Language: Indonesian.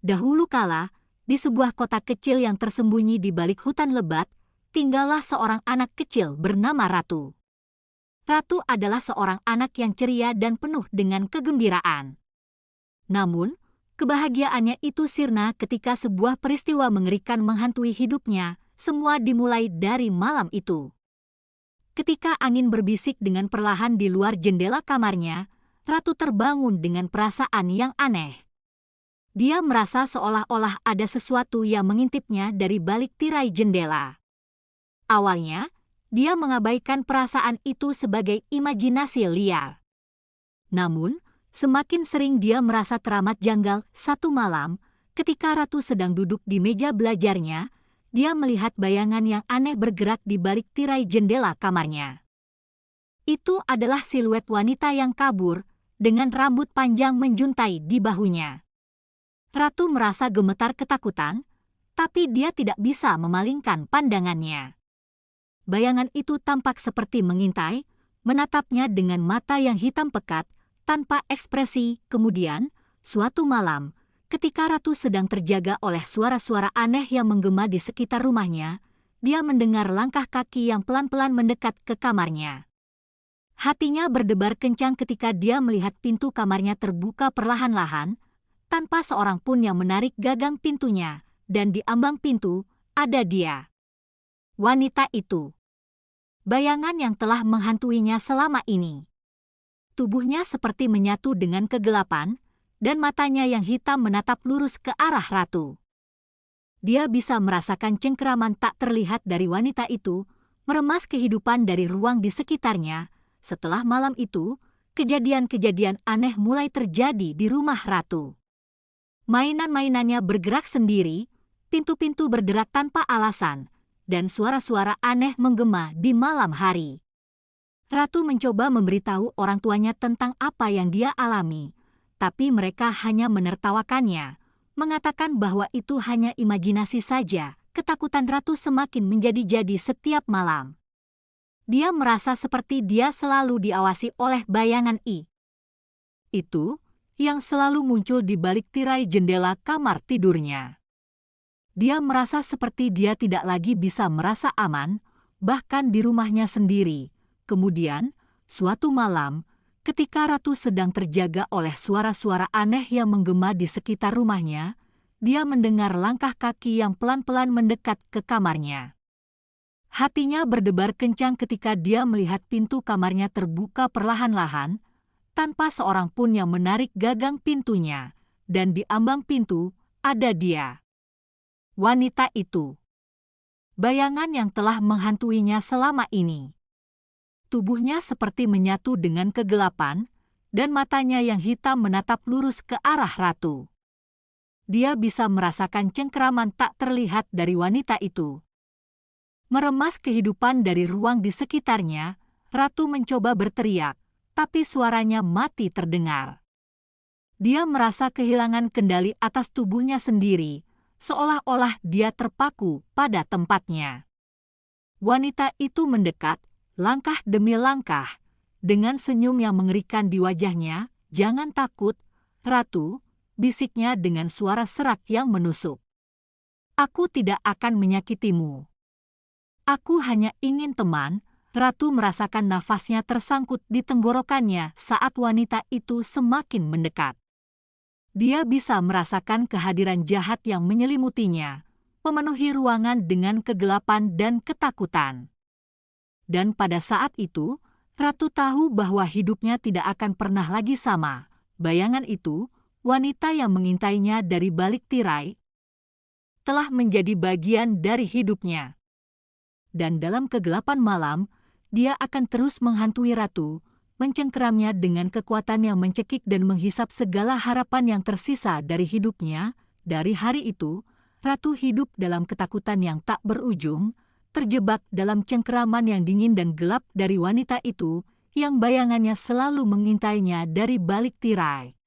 Dahulu kala, di sebuah kota kecil yang tersembunyi di balik hutan lebat, tinggallah seorang anak kecil bernama Ratu. Ratu adalah seorang anak yang ceria dan penuh dengan kegembiraan. Namun, kebahagiaannya itu sirna ketika sebuah peristiwa mengerikan menghantui hidupnya. Semua dimulai dari malam itu. Ketika angin berbisik dengan perlahan di luar jendela kamarnya, Ratu terbangun dengan perasaan yang aneh. Dia merasa seolah-olah ada sesuatu yang mengintipnya dari balik tirai jendela. Awalnya, dia mengabaikan perasaan itu sebagai imajinasi liar. Namun, semakin sering dia merasa teramat janggal. Satu malam, ketika Ratu sedang duduk di meja belajarnya, dia melihat bayangan yang aneh bergerak di balik tirai jendela kamarnya. Itu adalah siluet wanita yang kabur, dengan rambut panjang menjuntai di bahunya. Ratu merasa gemetar ketakutan, tapi dia tidak bisa memalingkan pandangannya. Bayangan itu tampak seperti mengintai, menatapnya dengan mata yang hitam pekat, tanpa ekspresi. Kemudian, suatu malam, ketika Ratu sedang terjaga oleh suara-suara aneh yang menggema di sekitar rumahnya, dia mendengar langkah kaki yang pelan-pelan mendekat ke kamarnya. Hatinya berdebar kencang ketika dia melihat pintu kamarnya terbuka perlahan-lahan, tanpa seorang pun yang menarik gagang pintunya, dan di ambang pintu, ada dia. Wanita itu. Bayangan yang telah menghantuinya selama ini. Tubuhnya seperti menyatu dengan kegelapan, dan matanya yang hitam menatap lurus ke arah Ratu. Dia bisa merasakan cengkeraman tak terlihat dari wanita itu, meremas kehidupan dari ruang di sekitarnya. Setelah malam itu, kejadian-kejadian aneh mulai terjadi di rumah Ratu. Mainan-mainannya bergerak sendiri, pintu-pintu berderak tanpa alasan, dan suara-suara aneh menggema di malam hari. Ratu mencoba memberitahu orang tuanya tentang apa yang dia alami, tapi mereka hanya menertawakannya, mengatakan bahwa itu hanya imajinasi saja. Ketakutan Ratu semakin menjadi-jadi setiap malam. Dia merasa seperti dia selalu diawasi oleh bayangan itu, yang selalu muncul di balik tirai jendela kamar tidurnya. Dia merasa seperti dia tidak lagi bisa merasa aman, bahkan di rumahnya sendiri. Kemudian, suatu malam, ketika Ratu sedang terjaga oleh suara-suara aneh yang menggema di sekitar rumahnya, dia mendengar langkah kaki yang pelan-pelan mendekat ke kamarnya. Hatinya berdebar kencang ketika dia melihat pintu kamarnya terbuka perlahan-lahan, tanpa seorang pun yang menarik gagang pintunya, dan di ambang pintu ada dia. Wanita itu. Bayangan yang telah menghantuinya selama ini. Tubuhnya seperti menyatu dengan kegelapan, dan matanya yang hitam menatap lurus ke arah Ratu. Dia bisa merasakan cengkeraman tak terlihat dari wanita itu. Meremas kehidupan dari ruang di sekitarnya, Ratu mencoba berteriak, tapi suaranya mati terdengar. Dia merasa kehilangan kendali atas tubuhnya sendiri, seolah-olah dia terpaku pada tempatnya. Wanita itu mendekat, langkah demi langkah, dengan senyum yang mengerikan di wajahnya. "Jangan takut, Ratu," bisiknya dengan suara serak yang menusuk. "Aku tidak akan menyakitimu. Aku hanya ingin teman." Ratu merasakan nafasnya tersangkut di tenggorokannya saat wanita itu semakin mendekat. Dia bisa merasakan kehadiran jahat yang menyelimutinya, memenuhi ruangan dengan kegelapan dan ketakutan. Dan pada saat itu, Ratu tahu bahwa hidupnya tidak akan pernah lagi sama. Bayangan itu, wanita yang mengintainya dari balik tirai, telah menjadi bagian dari hidupnya. Dan dalam kegelapan malam, dia akan terus menghantui Ratu, mencengkeramnya dengan kekuatan yang mencekik dan menghisap segala harapan yang tersisa dari hidupnya. Dari hari itu, Ratu hidup dalam ketakutan yang tak berujung, terjebak dalam cengkeraman yang dingin dan gelap dari wanita itu, yang bayangannya selalu mengintainya dari balik tirai.